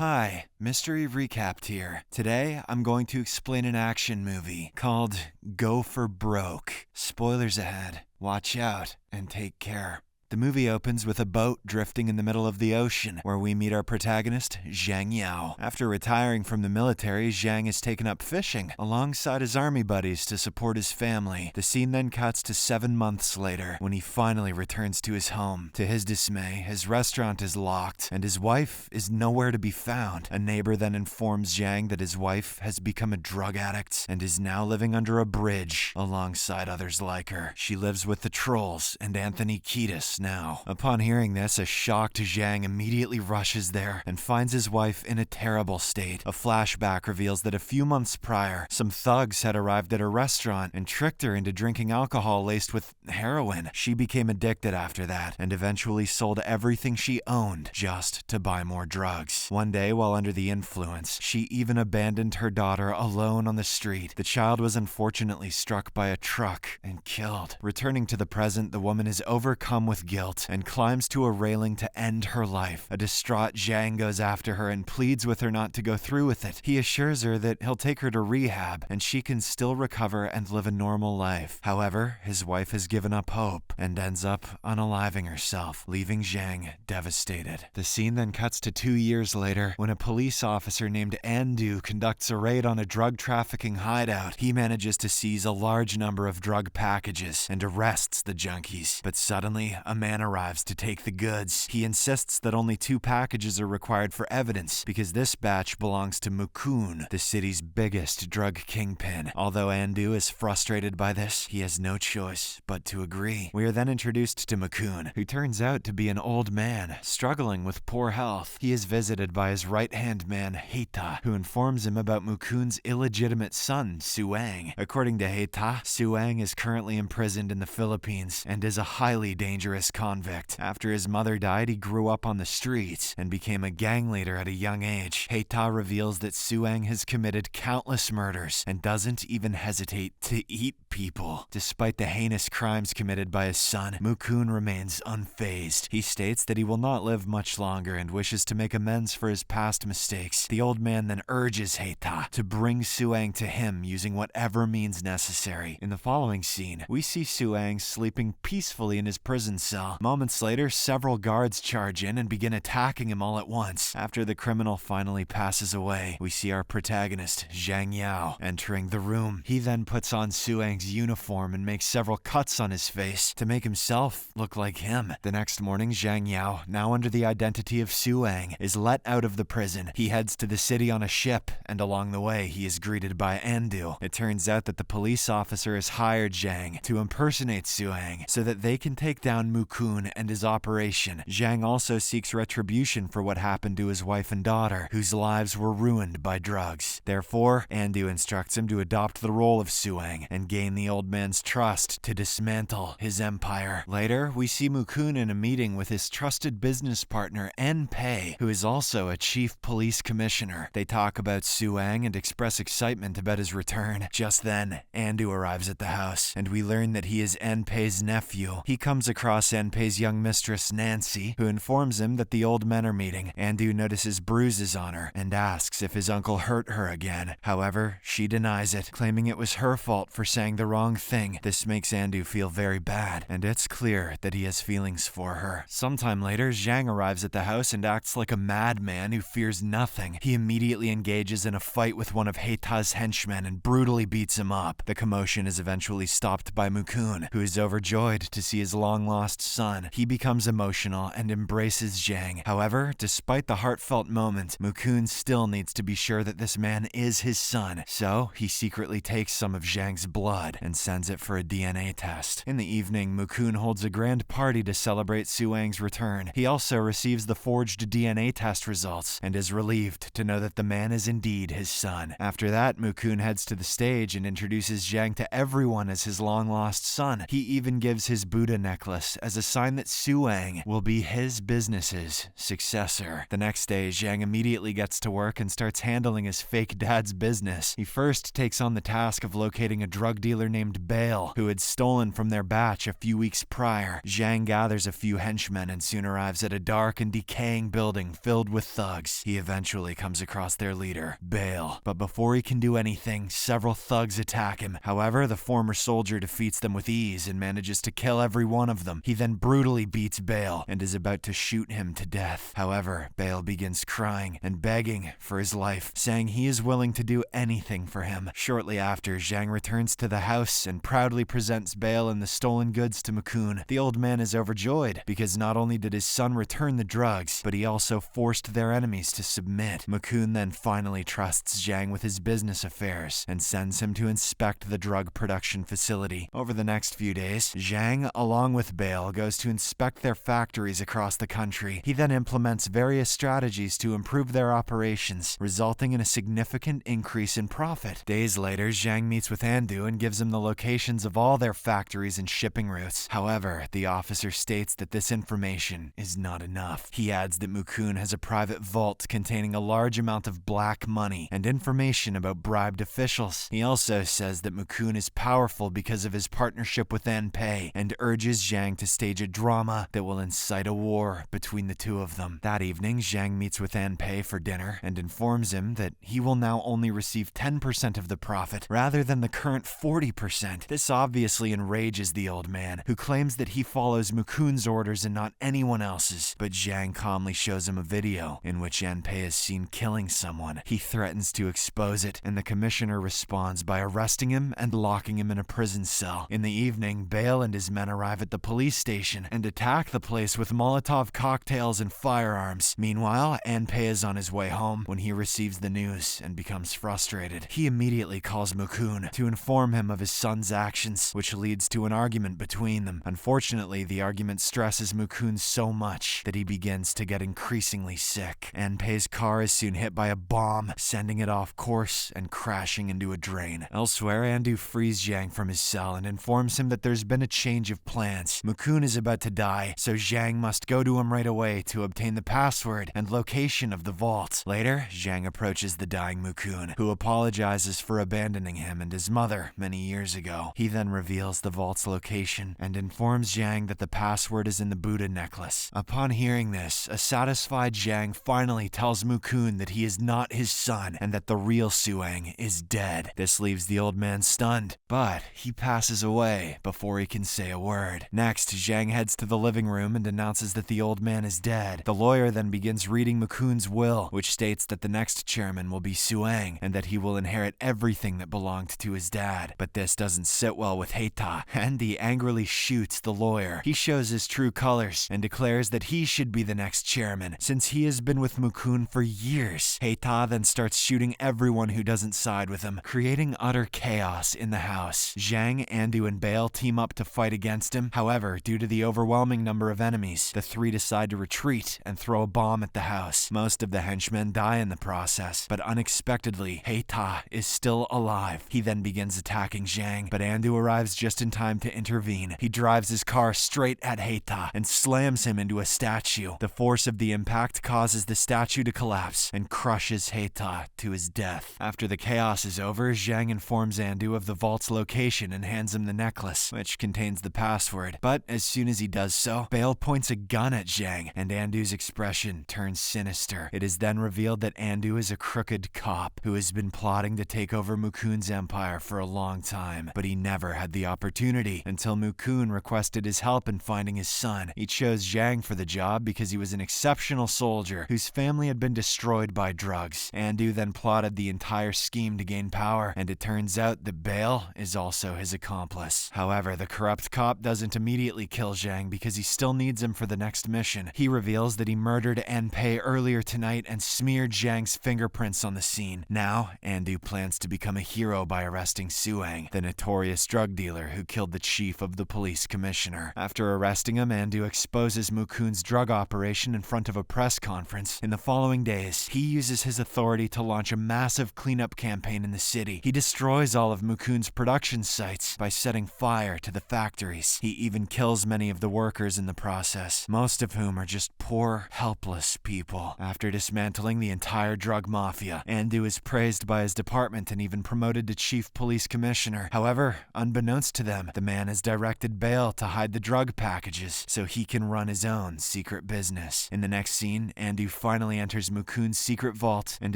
Hi, Mystery Recapped here. Today, I'm going to explain an action movie called Go for Broke. Spoilers ahead. Watch out and take care. The movie opens with a boat drifting in the middle of the ocean, where we meet our protagonist, Zhang Yao. After retiring from the military, Zhang is taken up fishing alongside his army buddies to support his family. The scene then cuts to 7 months later, when he finally returns to his home. To his dismay, his restaurant is locked, and his wife is nowhere to be found. A neighbor then informs Zhang that his wife has become a drug addict and is now living under a bridge alongside others like her. She lives with the trolls and Anthony Kiedis now. Upon hearing this, a shocked Zhang immediately rushes there and finds his wife in a terrible state. A flashback reveals that a few months prior, some thugs had arrived at her restaurant and tricked her into drinking alcohol laced with heroin. She became addicted after that and eventually sold everything she owned just to buy more drugs. One day, while under the influence, she even abandoned her daughter alone on the street. The child was unfortunately struck by a truck and killed. Returning to the present, the woman is overcome with guilt and climbs to a railing to end her life. A distraught Zhang goes after her and pleads with her not to go through with it. He assures her that he'll take her to rehab and she can still recover and live a normal life. However, his wife has given up hope and ends up unaliving herself, leaving Zhang devastated. The scene then cuts to 2 years later, when a police officer named Andu conducts a raid on a drug trafficking hideout. He manages to seize a large number of drug packages and arrests the junkies. But suddenly, a man arrives to take the goods. He insists that only 2 packages are required for evidence because this batch belongs to Mukun, the city's biggest drug kingpin. Although Andu is frustrated by this, he has no choice but to agree. We are then introduced to Mukun, who turns out to be an old man struggling with poor health. He is visited by his right-hand man, Heita, who informs him about Mukun's illegitimate son, Suang. According to Heita, Suang is currently imprisoned in the Philippines and is a highly dangerous convict. After his mother died, he grew up on the streets and became a gang leader at a young age. Heita reveals that Suang has committed countless murders and doesn't even hesitate to eat people. Despite the heinous crimes committed by his son, Mukun remains unfazed. He states that he will not live much longer and wishes to make amends for his past mistakes. The old man then urges Heita to bring Suang to him using whatever means necessary. In the following scene, we see Suang sleeping peacefully in his prison cell. Moments later, several guards charge in and begin attacking him all at once. After the criminal finally passes away, we see our protagonist, Zhang Yao, entering the room. He then puts on Suang's uniform and makes several cuts on his face to make himself look like him. The next morning, Zhang Yao, now under the identity of Suang, is let out of the prison. He heads to the city on a ship, and along the way, he is greeted by Andu. It turns out that the police officer has hired Zhang to impersonate Suang so that they can take down Mukun and his operation. Zhang also seeks retribution for what happened to his wife and daughter, whose lives were ruined by drugs. Therefore, Andu instructs him to adopt the role of Suang and gain the old man's trust to dismantle his empire. Later, we see Mukun in a meeting with his trusted business partner, En-pei, who is also a chief police commissioner. They talk about Suang and express excitement about his return. Just then, Andu arrives at the house, and we learn that he is En-pei's nephew. He comes across En-pei's young mistress, Nancy, who informs him that the old men are meeting. Andu notices bruises on her and asks if his uncle hurt her again. However, she denies it, claiming it was her fault for saying the wrong thing. This makes Andu feel very bad, and it's clear that he has feelings for her. Sometime later, Zhang arrives at the house and acts like a madman who fears nothing. He immediately engages in a fight with one of Heita's henchmen and brutally beats him up. The commotion is eventually stopped by Mukun, who is overjoyed to see his long-lost son. He becomes emotional and embraces Zhang. However, despite the heartfelt moment, Mukun still needs to be sure that this man is his son, so he secretly takes some of Zhang's blood and sends it for a DNA test. In the evening, Mukun holds a grand party to celebrate Suang's return. He also receives the forged DNA test results and is relieved to know that the man is indeed his son. After that, Mukun heads to the stage and introduces Zhang to everyone as his long-lost son. He even gives his Buddha necklace as as a sign that Suang will be his business's successor. The next day, Zhang immediately gets to work and starts handling his fake dad's business. He first takes on the task of locating a drug dealer named Bale, who had stolen from their batch a few weeks prior. Zhang gathers a few henchmen and soon arrives at a dark and decaying building filled with thugs. He eventually comes across their leader, Bale, but before he can do anything, several thugs attack him. However, the former soldier defeats them with ease and manages to kill every one of them. He then brutally beats Bale and is about to shoot him to death. However, Bale begins crying and begging for his life, saying he is willing to do anything for him. Shortly after, Zhang returns to the house and proudly presents Bale and the stolen goods to Mukun. The old man is overjoyed because not only did his son return the drugs, but he also forced their enemies to submit. Mukun then finally trusts Zhang with his business affairs and sends him to inspect the drug production facility. Over the next few days, Zhang, along with Bale, goes to inspect their factories across the country. He then implements various strategies to improve their operations, resulting in a significant increase in profit. Days later, Zhang meets with Andu and gives him the locations of all their factories and shipping routes. However, the officer states that this information is not enough. He adds that Mukun has a private vault containing a large amount of black money and information about bribed officials. He also says that Mukun is powerful because of his partnership with Anpei and urges Zhang to stage a drama that will incite a war between the two of them. That evening, Zhang meets with Anpei for dinner and informs him that he will now only receive 10% of the profit rather than the current 40%. This obviously enrages the old man, who claims that he follows Mukun's orders and not anyone else's, but Zhang calmly shows him a video in which Anpei is seen killing someone. He threatens to expose it, and the commissioner responds by arresting him and locking him in a prison cell. In the evening, Bale and his men arrive at the police station and attack the place with Molotov cocktails and firearms. Meanwhile, Anpei is on his way home when he receives the news and becomes frustrated. He immediately calls Mukun to inform him of his son's actions, which leads to an argument between them. Unfortunately, the argument stresses Mukun so much that he begins to get increasingly sick. Anpei's car is soon hit by a bomb, sending it off course and crashing into a drain. Elsewhere, Andu frees Zhang from his cell and informs him that there's been a change of plans. Mukun is about to die, so Zhang must go to him right away to obtain the password and location of the vault. Later, Zhang approaches the dying Mukun, who apologizes for abandoning him and his mother many years ago. He then reveals the vault's location and informs Zhang that the password is in the Buddha necklace. Upon hearing this, a satisfied Zhang finally tells Mukun that he is not his son and that the real Suang is dead. This leaves the old man stunned, but he passes away before he can say a word. Next, Zhang heads to the living room and announces that the old man is dead. The lawyer then begins reading Mukun's will, which states that the next chairman will be Suang and that he will inherit everything that belonged to his dad. But this doesn't sit well with Heita, and he angrily shoots the lawyer. He shows his true colors and declares that he should be the next chairman, since he has been with Mukun for years. Heita then starts shooting everyone who doesn't side with him, creating utter chaos in the house. Zhang, Andu, and Bale team up to fight against him. However, due to the overwhelming number of enemies, the three decide to retreat and throw a bomb at the house. Most of the henchmen die in the process, but unexpectedly, Heita is still alive. He then begins attacking Zhang, but Andu arrives just in time to intervene. He drives his car straight at Heita and slams him into a statue. The force of the impact causes the statue to collapse and crushes Heita to his death. After the chaos is over, Zhang informs Andu of the vault's location and hands him the necklace, which contains the password. But as soon as he does so, Bale points a gun at Zhang, and Andu's expression turns sinister. It is then revealed that Andu is a crooked cop who has been plotting to take over Mukun's empire for a long time, but he never had the opportunity until Mukun requested his help in finding his son. He chose Zhang for the job because he was an exceptional soldier whose family had been destroyed by drugs. Andu then plotted the entire scheme to gain power, and it turns out that Bale is also his accomplice. However, the corrupt cop doesn't immediately kill Zhang because he still needs him for the next mission. He reveals that he murdered Anpei earlier tonight and smeared Zhang's fingerprints on the scene. Now, Andu plans to become a hero by arresting Suang, the notorious drug dealer who killed the chief of the police commissioner. After arresting him, Andu exposes Mukun's drug operation in front of a press conference. In the following days, he uses his authority to launch a massive cleanup campaign in the city. He destroys all of Mukun's production sites by setting fire to the factories. He even kills kills many of the workers in the process, most of whom are just poor, helpless people. After dismantling the entire drug mafia, Andu is praised by his department and even promoted to chief police commissioner. However, unbeknownst to them, the man has directed Bale to hide the drug packages so he can run his own secret business. In the next scene, Andu finally enters Mukun's secret vault and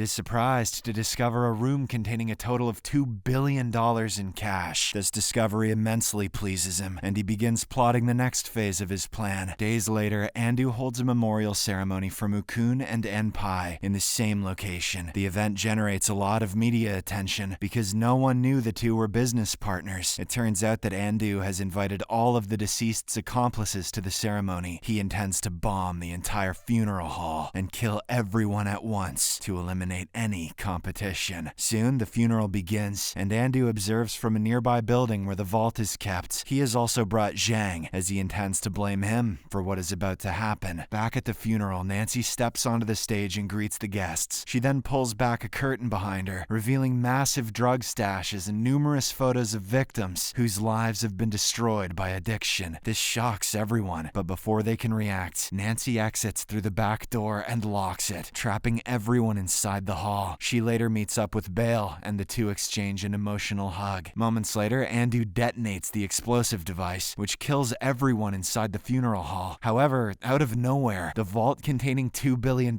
is surprised to discover a room containing a total of $2 billion in cash. This discovery immensely pleases him, and he begins plotting the next phase of his plan. Days later, Andu holds a memorial ceremony for Mukun and Enpai in the same location. The event generates a lot of media attention because no one knew the two were business partners. It turns out that Andu has invited all of the deceased's accomplices to the ceremony. He intends to bomb the entire funeral hall and kill everyone at once to eliminate any competition. Soon, the funeral begins, and Andu observes from a nearby building where the vault is kept. He has also brought Zhang, as he intends to blame him for what is about to happen. Back at the funeral, Nancy steps onto the stage and greets the guests. She then pulls back a curtain behind her, revealing massive drug stashes and numerous photos of victims whose lives have been destroyed by addiction. This shocks everyone, but before they can react, Nancy exits through the back door and locks it, trapping everyone inside the hall. She later meets up with Bale, and the two exchange an emotional hug. Moments later, Andu detonates the explosive device, which kills everyone inside the funeral hall. However, out of nowhere, the vault containing $2 billion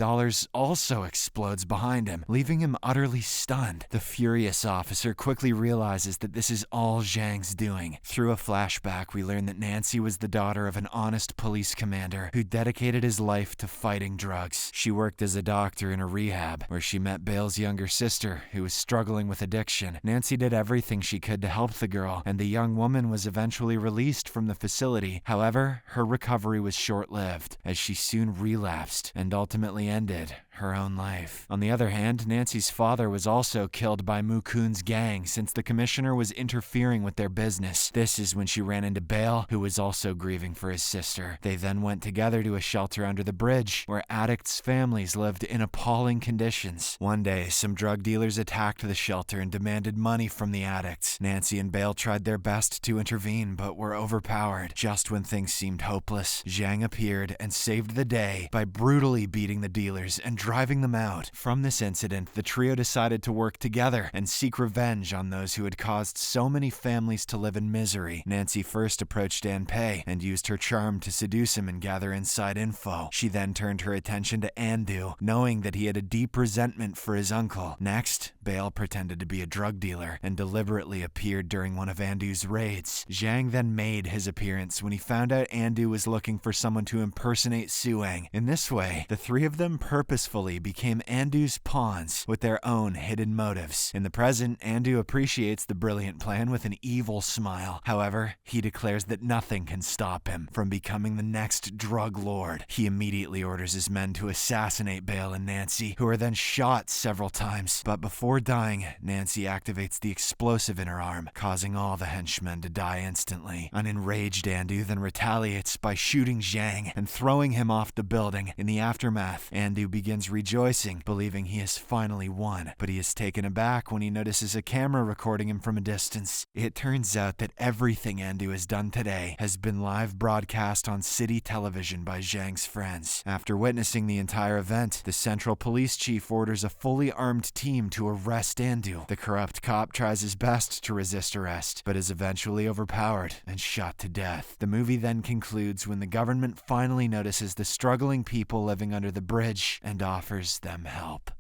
also explodes behind him, leaving him utterly stunned. The furious officer quickly realizes that this is all Zhang's doing. Through a flashback, we learn that Nancy was the daughter of an honest police commander who dedicated his life to fighting drugs. She worked as a doctor in a rehab, where she met Bale's younger sister, who was struggling with addiction. Nancy did everything she could to help the girl, and the young woman was eventually released from the facility. However, her recovery was short-lived, as she soon relapsed and ultimately ended her own life. On the other hand, Nancy's father was also killed by Mukun's gang since the commissioner was interfering with their business. This is when she ran into Bale, who was also grieving for his sister. They then went together to a shelter under the bridge, where addicts' families lived in appalling conditions. One day, some drug dealers attacked the shelter and demanded money from the addicts. Nancy and Bale tried their best to intervene, but were overpowered. Just when things seemed hopeless, Zhang appeared and saved the day by brutally beating the dealers and driving them out. From this incident, the trio decided to work together and seek revenge on those who had caused so many families to live in misery. Nancy first approached Enpai and used her charm to seduce him and gather inside info. She then turned her attention to Andu, knowing that he had a deep resentment for his uncle. Next, Bale pretended to be a drug dealer and deliberately appeared during one of Andu's raids. Zhang then made his appearance when he found out Andu was looking for someone to impersonate Suang. In this way, the three of them purposefully became Andu's pawns with their own hidden motives. In the present, Andu appreciates the brilliant plan with an evil smile. However, he declares that nothing can stop him from becoming the next drug lord. He immediately orders his men to assassinate Bale and Nancy, who are then shot several times. But before dying, Nancy activates the explosive in her arm, causing all the henchmen to die instantly. An enraged Andu then retaliates by shooting Zhang and throwing him off the building. In the aftermath, Andu begins rejoicing, believing he has finally won, but he is taken aback when he notices a camera recording him from a distance. It turns out that everything Andu has done today has been live broadcast on city television by Zhang's friends. After witnessing the entire event, the central police chief orders a fully armed team to arrest Andu. The corrupt cop tries his best to resist arrest, but is eventually overpowered and shot to death. The movie then concludes when the government finally notices the struggling people living under the bridge and offers them help.